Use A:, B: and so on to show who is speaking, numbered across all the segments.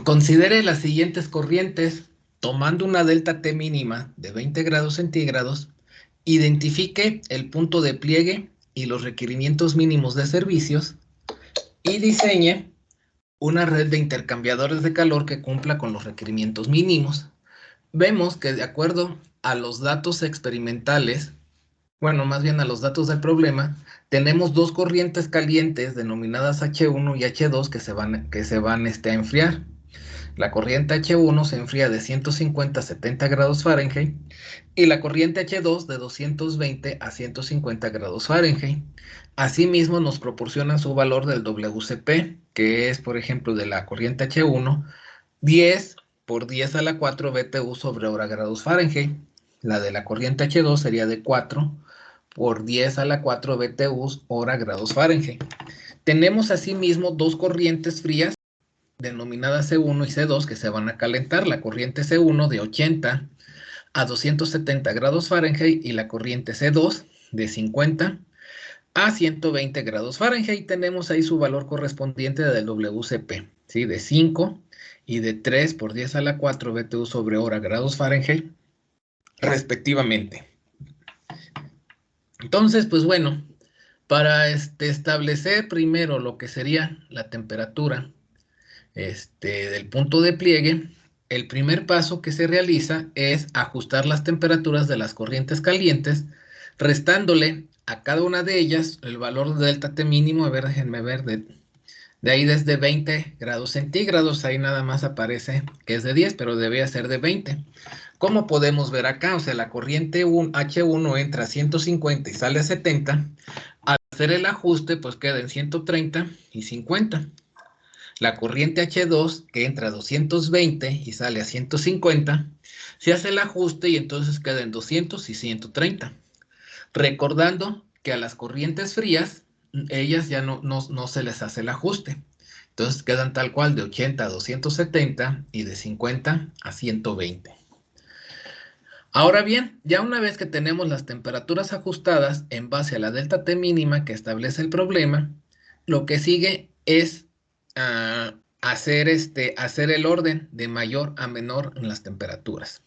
A: Considere las siguientes corrientes tomando una delta T mínima de 20 grados centígrados. Identifique el punto de pliegue y los requerimientos mínimos de servicios y diseñe una red de intercambiadores de calor que cumpla con los requerimientos mínimos. Vemos que de acuerdo a los datos experimentales, bueno, más bien a los datos del problema, tenemos dos corrientes calientes denominadas H1 y H2 que se van a enfriar. La corriente H1 se enfría de 150 a 70 grados Fahrenheit y la corriente H2 de 220 a 150 grados Fahrenheit. Asimismo, nos proporcionan su valor del WCP, que es, por ejemplo, de la corriente H1, 10 por 10 a la 4 BTU sobre hora grados Fahrenheit. La de la corriente H2 sería de 4 por 10 a la 4 BTU hora grados Fahrenheit. Tenemos asimismo dos corrientes frías denominadas C1 y C2 que se van a calentar. La corriente C1 de 80 a 270 grados Fahrenheit y la corriente C2 de 50 a 120 grados Fahrenheit. Tenemos ahí su valor correspondiente del WCP, ¿sí? De 5 y de 3 por 10 a la 4 BTU sobre hora grados Fahrenheit, respectivamente. Entonces, pues bueno, para establecer primero lo que sería la temperatura del punto de pliegue, el primer paso que se realiza es ajustar las temperaturas de las corrientes calientes, restándole a cada una de ellas el valor de delta T mínimo. A ver, déjenme ver, de ahí desde 20 grados centígrados, ahí nada más aparece que es de 10, pero debía ser de 20. Como podemos ver acá, o sea, la corriente H1 entra a 150 y sale a 70. Al hacer el ajuste, pues queda en 130 y 50. La corriente H2, que entra a 220 y sale a 150, se hace el ajuste y entonces queda en 200 y 130. Recordando que a las corrientes frías, ellas ya no se les hace el ajuste. Entonces quedan tal cual de 80 a 270 y de 50 a 120. Ahora bien, ya una vez que tenemos las temperaturas ajustadas en base a la delta T mínima que establece el problema, lo que sigue es hacer el orden de mayor a menor en las temperaturas.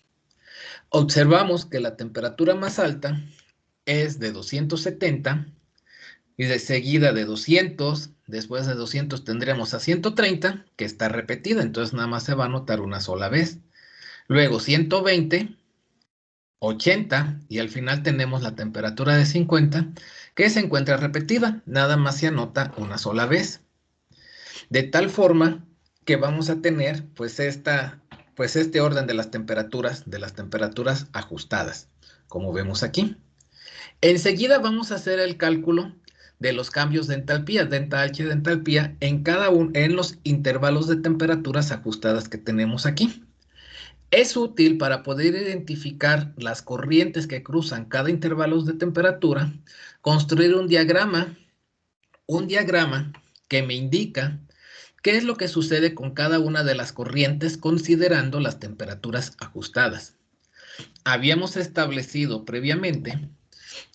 A: Observamos que la temperatura más alta es de 270 y de seguida de 200, después de 200 tendremos a 130, que está repetida, entonces nada más se va a notar una sola vez. Luego 120, 80 y al final tenemos la temperatura de 50, que se encuentra repetida, nada más se anota una sola vez. De tal forma que vamos a tener pues este orden de las temperaturas ajustadas, como vemos aquí. Enseguida vamos a hacer el cálculo de los cambios de entalpía, delta H de entalpía, en los intervalos de temperaturas ajustadas que tenemos aquí. Es útil para poder identificar las corrientes que cruzan cada intervalo de temperatura, construir un diagrama que me indica qué es lo que sucede con cada una de las corrientes considerando las temperaturas ajustadas. Habíamos establecido previamente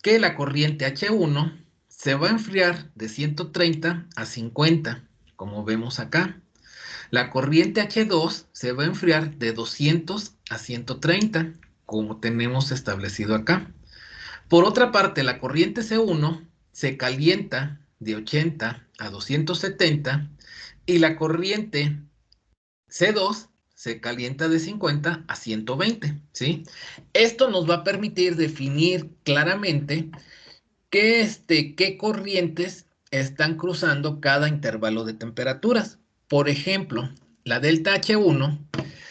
A: que la corriente H1 se va a enfriar de 130 a 50, como vemos acá. La corriente H2 se va a enfriar de 200 a 130, como tenemos establecido acá. Por otra parte, la corriente C1 se calienta de 80 a 270 y la corriente C2 se calienta de 50 a 120, ¿sí? Esto nos va a permitir definir claramente qué corrientes están cruzando cada intervalo de temperaturas. Por ejemplo, la delta H1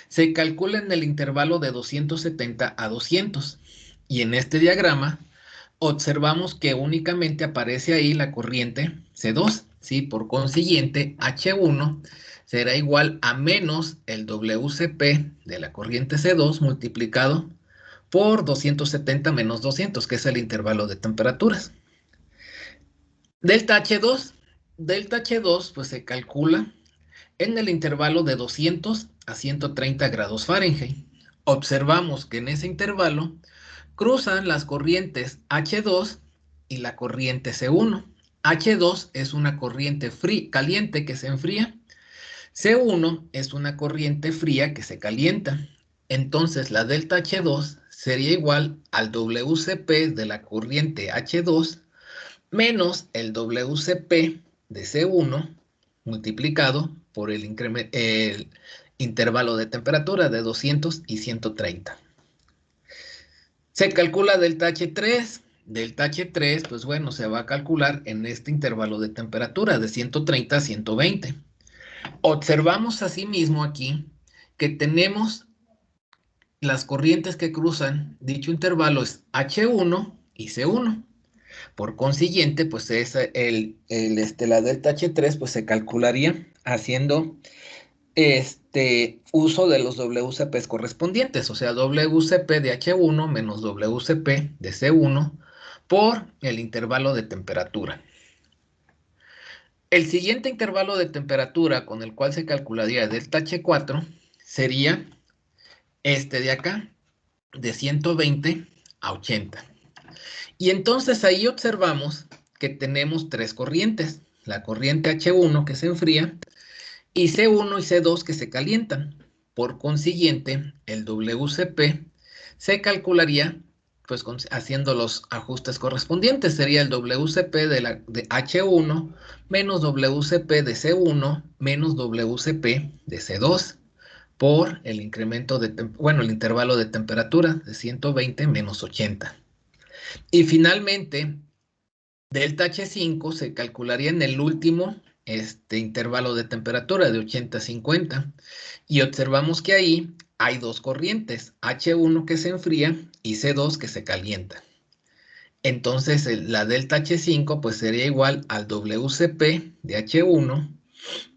A: se calcula en el intervalo de 270 a 200 y en este diagrama observamos que únicamente aparece ahí la corriente C2, ¿sí? Por consiguiente, H1 será igual a menos el WCP de la corriente C2 multiplicado por 270 menos 200, que es el intervalo de temperaturas. Delta H2 pues se calcula en el intervalo de 200 a 130 grados Fahrenheit. Observamos que en ese intervalo cruzan las corrientes H2 y la corriente C1. H2 es una corriente caliente que se enfría. C1 es una corriente fría que se calienta. Entonces la delta H2 sería igual al WCP de la corriente H2 menos el WCP de C1 multiplicado por el intervalo de temperatura de 200 y 130. Se calcula delta H3. Delta H3, pues bueno, se va a calcular en este intervalo de temperatura de 130 a 120. Observamos asimismo aquí que tenemos las corrientes que cruzan dicho intervalo es H1 y C1. Por consiguiente, pues es la delta H3 pues se calcularía haciendo uso de los WCPs correspondientes, o sea, WCP de H1 menos WCP de C1 por el intervalo de temperatura. El siguiente intervalo de temperatura con el cual se calcularía delta H4 sería este de acá, de 120 a 80. Y entonces ahí observamos que tenemos tres corrientes. La corriente H1 que se enfría y C1 y C2 que se calientan. Por consiguiente, el WCP se calcularía pues haciendo los ajustes correspondientes. Sería el WCP de H1 menos WCP de C1 menos WCP de C2 por el incremento el intervalo de temperatura de 120 menos 80. Y finalmente, delta H5 se calcularía en el último intervalo de temperatura de 80 a 50. Y observamos que ahí hay dos corrientes, H1 que se enfría y C2 que se calienta. Entonces la delta H5 pues sería igual al WCP de H1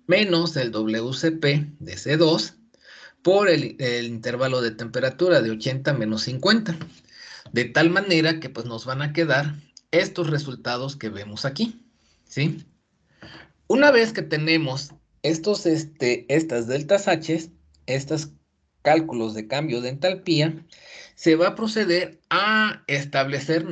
A: menos el WCP de C2 por el intervalo de temperatura de 80 menos 50. De tal manera que pues nos van a quedar estos resultados que vemos aquí, ¿sí? Una vez que tenemos estas deltas H, estos cálculos de cambio de entalpía, se va a proceder a establecer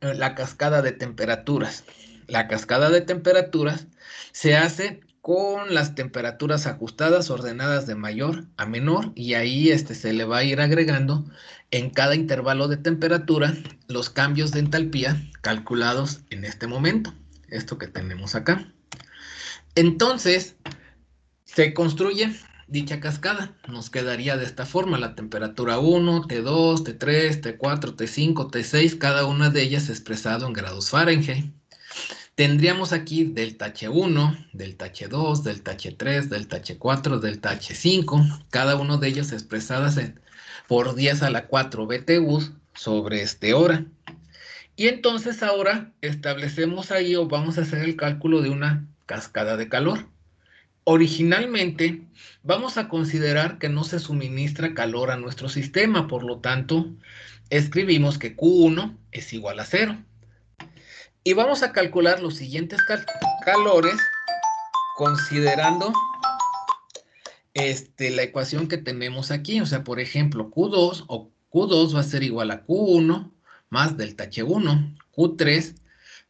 A: la cascada de temperaturas. La cascada de temperaturas se hace con las temperaturas ajustadas ordenadas de mayor a menor y ahí se le va a ir agregando en cada intervalo de temperatura los cambios de entalpía calculados en este momento. Esto que tenemos acá. Entonces, se construye dicha cascada. Nos quedaría de esta forma la temperatura 1, T2, T3, T4, T5, T6, cada una de ellas expresado en grados Fahrenheit. Tendríamos aquí delta H1, delta H2, delta H3, delta H4, delta H5, cada uno de ellos expresadas por 10 a la 4 BTUs sobre hora. Y entonces ahora establecemos ahí o vamos a hacer el cálculo de una cascada de calor. Originalmente, vamos a considerar que no se suministra calor a nuestro sistema, por lo tanto, escribimos que Q1 es igual a 0. Y vamos a calcular los siguientes calores considerando la ecuación que tenemos aquí. O sea, por ejemplo, Q2 va a ser igual a Q1 más delta H1. Q3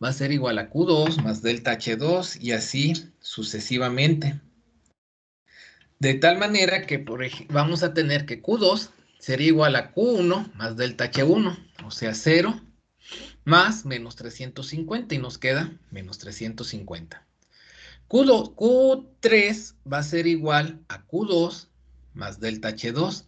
A: va a ser igual a Q2 más delta H2 y así sucesivamente. De tal manera que vamos a tener que Q2 sería igual a Q1 más delta H1, o sea 0 más menos 350 y nos queda menos 350. Q3 va a ser igual a Q2 más delta H2,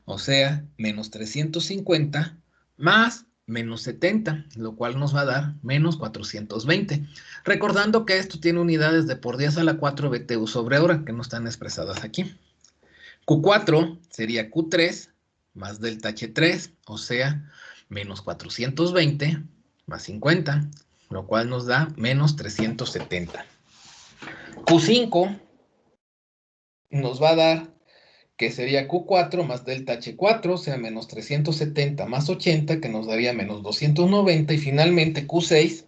A: o sea menos 350 más menos 70, lo cual nos va a dar menos 420. Recordando que esto tiene unidades de por 10 a la 4 BTU sobre hora, que no están expresadas aquí. Q4 sería Q3 más delta H3, o sea, menos 420 más 50, lo cual nos da menos 370. Q5 nos va a dar que sería Q4 más delta H4, o sea, menos 370 más 80, que nos daría menos 290. Y finalmente Q6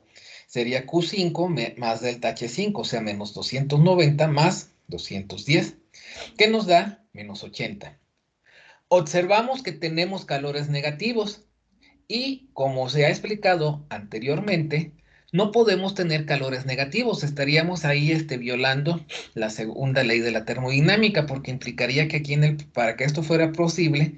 A: sería Q5 más delta H5, o sea, menos 290 más 210, que nos da menos 80. Observamos que tenemos calores negativos y, como se ha explicado anteriormente, no podemos tener calores negativos. Estaríamos ahí violando la segunda ley de la termodinámica, porque implicaría que para que esto fuera posible,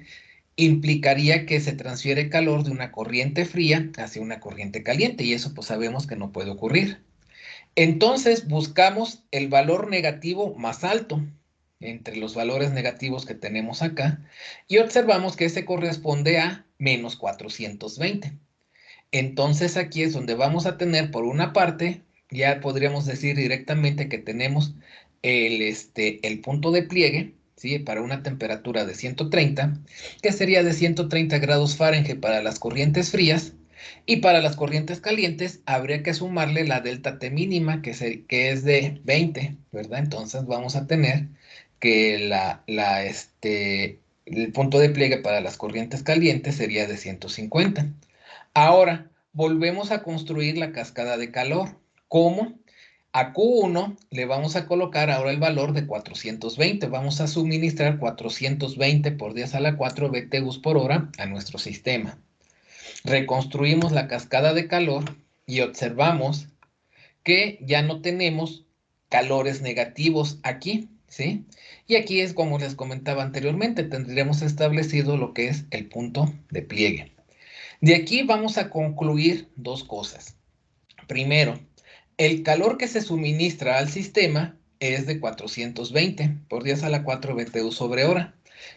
A: implicaría que se transfiere calor de una corriente fría hacia una corriente caliente, y eso pues sabemos que no puede ocurrir. Entonces buscamos el valor negativo más alto entre los valores negativos que tenemos acá y observamos que ese corresponde a menos 420. Entonces aquí es donde vamos a tener por una parte, ya podríamos decir directamente que tenemos el punto de pliegue, ¿sí? Para una temperatura de 130, que sería de 130 grados Fahrenheit para las corrientes frías, y para las corrientes calientes habría que sumarle la delta T mínima, que es de 20, ¿verdad? Entonces vamos a tener que el punto de pliegue para las corrientes calientes sería de 150. Ahora, volvemos a construir la cascada de calor. ¿Cómo? A Q1 le vamos a colocar ahora el valor de 420. Vamos a suministrar 420 por 10 a la 4 BTUs por hora a nuestro sistema. Reconstruimos la cascada de calor y observamos que ya no tenemos calores negativos aquí, ¿sí? Y aquí es como les comentaba anteriormente, tendríamos establecido lo que es el punto de pliegue. De aquí vamos a concluir dos cosas. Primero, el calor que se suministra al sistema es de 420 por 10 a la 4 BTU sobre hora,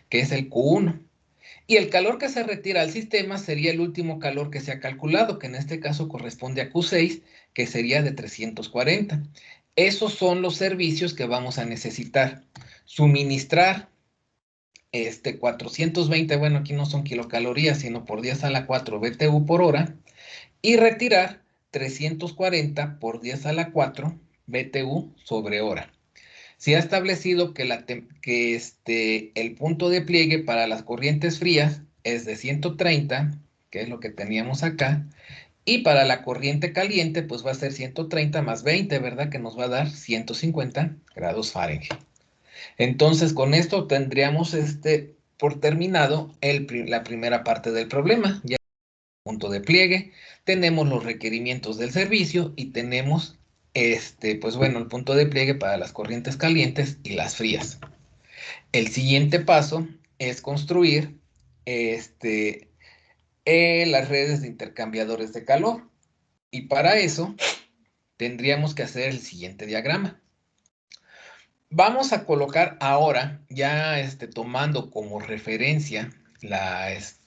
A: que es el Q1. Y el calor que se retira al sistema sería el último calor que se ha calculado, que en este caso corresponde a Q6, que sería de 340. Esos son los servicios que vamos a necesitar. Suministrar 420, bueno, aquí no son kilocalorías, sino por 10 a la 4 BTU por hora, y retirar 340 por 10 a la 4 BTU sobre hora. Se ha establecido que el punto de pliegue para las corrientes frías es de 130, que es lo que teníamos acá, y para la corriente caliente pues va a ser 130 más 20, ¿verdad? Que nos va a dar 150 grados Fahrenheit. Entonces, con esto tendríamos por terminado la primera parte del problema. Ya punto de pliegue, tenemos los requerimientos del servicio y tenemos pues bueno, el punto de pliegue para las corrientes calientes y las frías. El siguiente paso es construir las redes de intercambiadores de calor. Y para eso tendríamos que hacer el siguiente diagrama. Vamos a colocar ahora, ya tomando como referencia las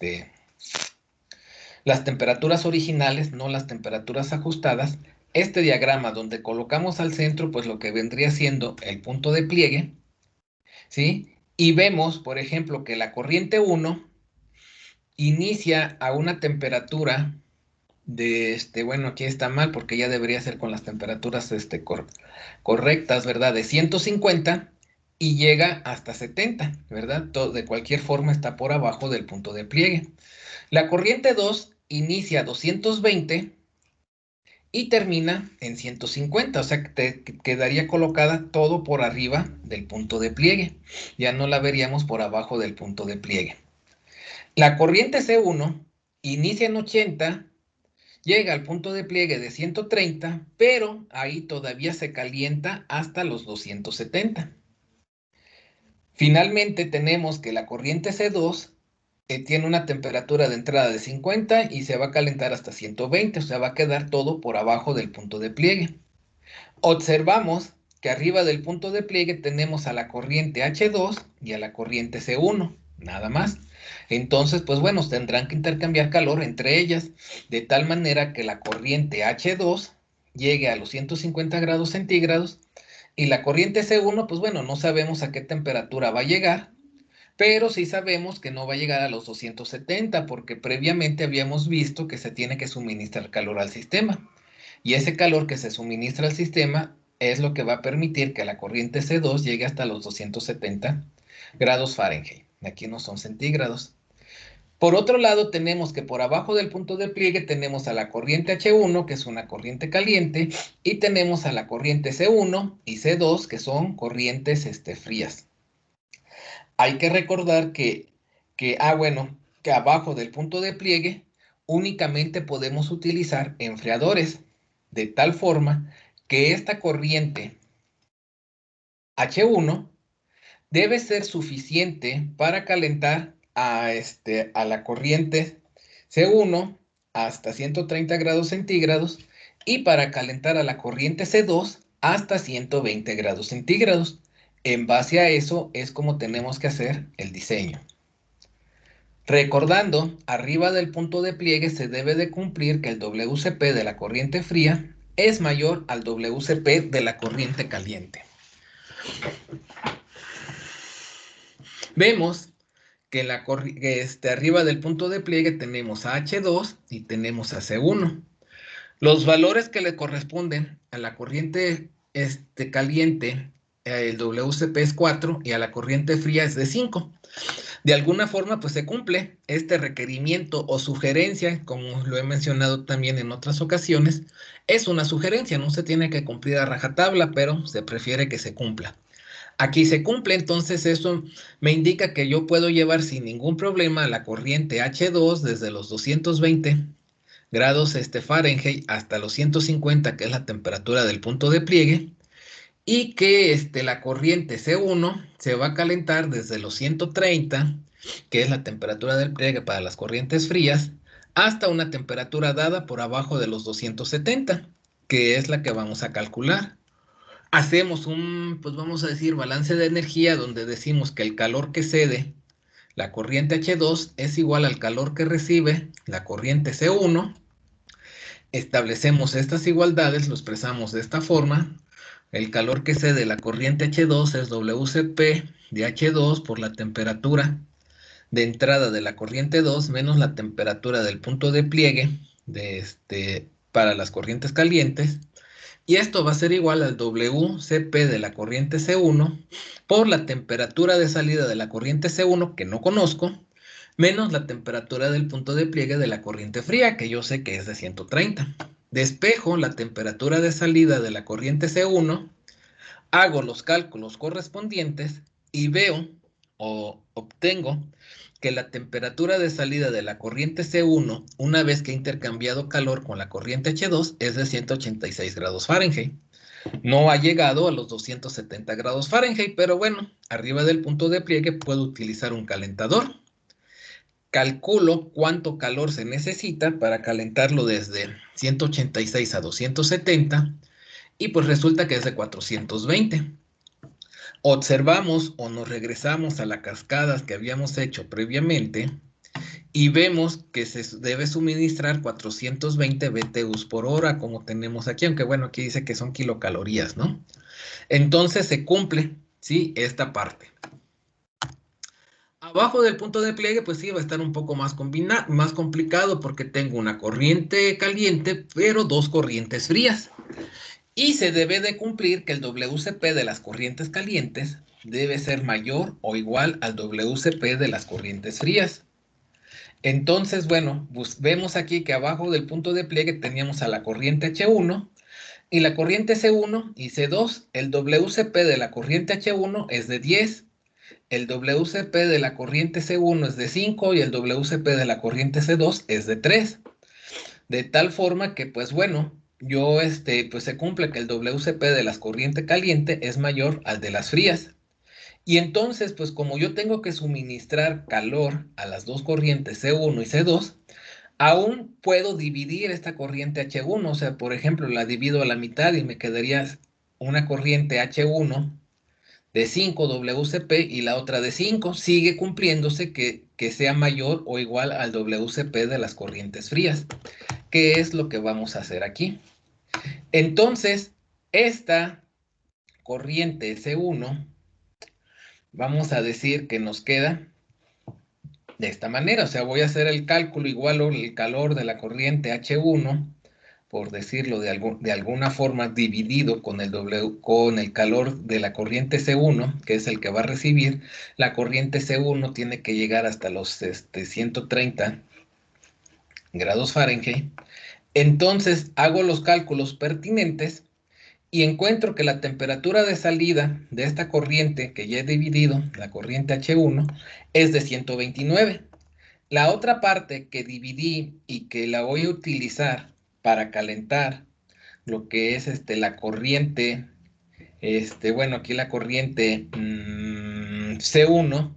A: temperaturas originales, no las temperaturas ajustadas, este diagrama donde colocamos al centro, pues lo que vendría siendo el punto de pliegue, ¿sí? Y vemos, por ejemplo, que la corriente 1 inicia a una temperatura de, bueno, aquí está mal porque ya debería ser con las temperaturas correctas, ¿verdad? De 150 y llega hasta 70, ¿verdad? De cualquier forma está por abajo del punto de pliegue. La corriente 2 inicia a 220 y termina en 150, o sea que quedaría colocada todo por arriba del punto de pliegue. Ya no la veríamos por abajo del punto de pliegue. La corriente C1 inicia en 80, llega al punto de pliegue de 130, pero ahí todavía se calienta hasta los 270. Finalmente tenemos que la corriente C2 tiene una temperatura de entrada de 50 y se va a calentar hasta 120, o sea, va a quedar todo por abajo del punto de pliegue. Observamos que arriba del punto de pliegue tenemos a la corriente H2 y a la corriente C1, nada más. Entonces, pues bueno, tendrán que intercambiar calor entre ellas, de tal manera que la corriente H2 llegue a los 150 grados centígrados y la corriente C1, pues bueno, no sabemos a qué temperatura va a llegar, pero sí sabemos que no va a llegar a los 270 porque previamente habíamos visto que se tiene que suministrar calor al sistema. Y ese calor que se suministra al sistema es lo que va a permitir que la corriente C2 llegue hasta los 270 grados Fahrenheit. Aquí no son centígrados. Por otro lado, tenemos que por abajo del punto de pliegue tenemos a la corriente H1, que es una corriente caliente, y tenemos a la corriente C1 y C2, que son corrientes frías. Hay que recordar que abajo del punto de pliegue únicamente podemos utilizar enfriadores. de tal forma que esta corriente H1 debe ser suficiente para calentar a la corriente C1 hasta 130 grados centígrados y para calentar a la corriente C2 hasta 120 grados centígrados. En base a eso es como tenemos que hacer el diseño. Recordando, arriba del punto de pliegue se debe de cumplir que el WCP de la corriente fría es mayor al WCP de la corriente caliente. Vemos que, arriba del punto de pliegue tenemos a H2 y tenemos a C1. Los valores que le corresponden a la corriente caliente, el WCP es 4 y a la corriente fría es de 5. De alguna forma, pues se cumple este requerimiento o sugerencia, como lo he mencionado también en otras ocasiones. Es una sugerencia, no se tiene que cumplir a rajatabla, pero se prefiere que se cumpla. Aquí se cumple, entonces eso me indica que yo puedo llevar sin ningún problema la corriente H2 desde los 220 grados Fahrenheit hasta los 150, que es la temperatura del punto de pliegue, y que la corriente C1 se va a calentar desde los 130, que es la temperatura del pliegue para las corrientes frías, hasta una temperatura dada por abajo de los 270, que es la que vamos a calcular. Hacemos pues vamos a decir, balance de energía, donde decimos que el calor que cede la corriente H2 es igual al calor que recibe la corriente C1. Establecemos estas igualdades, lo expresamos de esta forma. El calor que cede la corriente H2 es WCP de H2 por la temperatura de entrada de la corriente 2 menos la temperatura del punto de pliegue para las corrientes calientes. Y esto va a ser igual al WCP de la corriente C1 por la temperatura de salida de la corriente C1, que no conozco, menos la temperatura del punto de pliegue de la corriente fría, que yo sé que es de 130. Despejo la temperatura de salida de la corriente C1, hago los cálculos correspondientes y veo o obtengo que la temperatura de salida de la corriente C1, una vez que he intercambiado calor con la corriente H2, es de 186 grados Fahrenheit. No ha llegado a los 270 grados Fahrenheit, pero bueno, arriba del punto de pliegue puedo utilizar un calentador. Calculo cuánto calor se necesita para calentarlo desde 186 a 270 y pues resulta que es de 420. Observamos o nos regresamos a las cascadas que habíamos hecho previamente y vemos que se debe suministrar 420 BTUs por hora, como tenemos aquí, aunque bueno, aquí dice que son kilocalorías, ¿no? Entonces se cumple, ¿sí? Esta parte. Abajo del punto de pliegue, pues sí, va a estar un poco más complicado porque tengo una corriente caliente, pero dos corrientes frías. Y se debe de cumplir que el WCP de las corrientes calientes debe ser mayor o igual al WCP de las corrientes frías. Entonces, bueno, pues vemos aquí que abajo del punto de pliegue teníamos a la corriente H1 y la corriente C1 y C2. El WCP de la corriente H1 es de 10, el WCP de la corriente C1 es de 5 y el WCP de la corriente C2 es de 3. De tal forma que, pues bueno, pues se cumple que el WCP de las corrientes caliente es mayor al de las frías. Y entonces, pues como yo tengo que suministrar calor a las dos corrientes C1 y C2, aún puedo dividir esta corriente H1. O sea, por ejemplo, la divido a la mitad y me quedaría una corriente H1 de 5 WCP y la otra de 5. Sigue cumpliéndose que sea mayor o igual al WCP de las corrientes frías. ¿Qué es lo que vamos a hacer aquí? Entonces, esta corriente C1, vamos a decir que nos queda de esta manera. O sea, voy a hacer el cálculo igual el calor de la corriente H1, por decirlo de alguna forma, dividido con el calor de la corriente C1, que es el que va a recibir. La corriente C1 tiene que llegar hasta los 130 grados Fahrenheit. Entonces, hago los cálculos pertinentes y encuentro que la temperatura de salida de esta corriente que ya he dividido, la corriente H1, es de 129. La otra parte que dividí y que la voy a utilizar para calentar lo que es la corriente, bueno, aquí la corriente C1,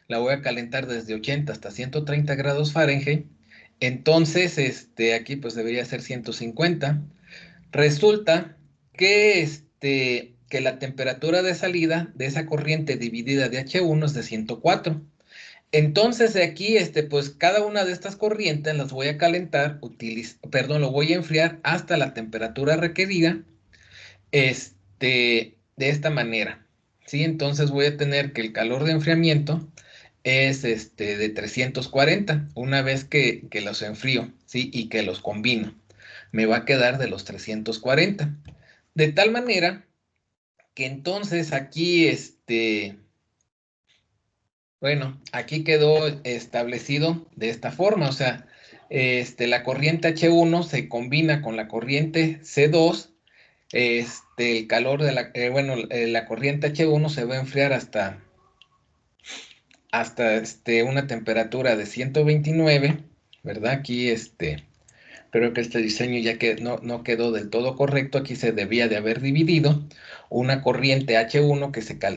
A: la voy a calentar desde 80 hasta 130 grados Fahrenheit. Entonces, aquí pues debería ser 150. Resulta que, que la temperatura de salida de esa corriente dividida de H1 es de 104. Entonces de aquí, pues cada una de estas corrientes las voy a calentar, perdón, lo voy a enfriar hasta la temperatura requerida, de esta manera, ¿sí? Entonces voy a tener que el calor de enfriamiento es, de 340, una vez que los enfrío, ¿sí? Y que los combino, me va a quedar de los 340. De tal manera que entonces aquí, bueno, aquí quedó establecido de esta forma, o sea, la corriente H1 se combina con la corriente C2, el calor de la corriente H1 se va a enfriar hasta una temperatura de 129, ¿verdad? Aquí, creo que este diseño ya que no quedó del todo correcto, aquí se debía de haber dividido una corriente H1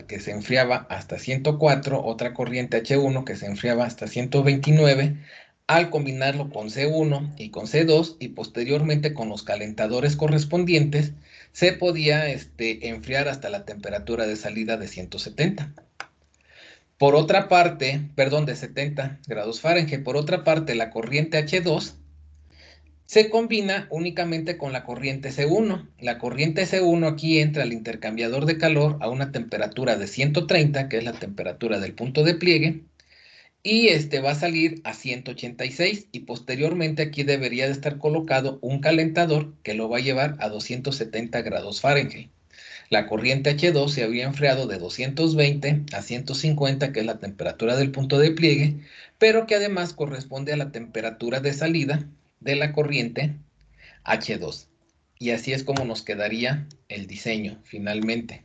A: que se enfriaba hasta 104, otra corriente H1 que se enfriaba hasta 129, al combinarlo con C1 y con C2 y posteriormente con los calentadores correspondientes, se podía enfriar hasta la temperatura de salida de 170. Por otra parte, perdón, de 70 grados Fahrenheit. Por otra parte, la corriente H2 se combina únicamente con la corriente C1. La corriente C1 aquí entra al intercambiador de calor a una temperatura de 130, que es la temperatura del punto de pliegue, y va a salir a 186 y posteriormente aquí debería de estar colocado un calentador que lo va a llevar a 270 grados Fahrenheit. La corriente H2 se había enfriado de 220 a 150, que es la temperatura del punto de pliegue, pero que además corresponde a la temperatura de salida de la corriente H2. Y así es como nos quedaría el diseño finalmente.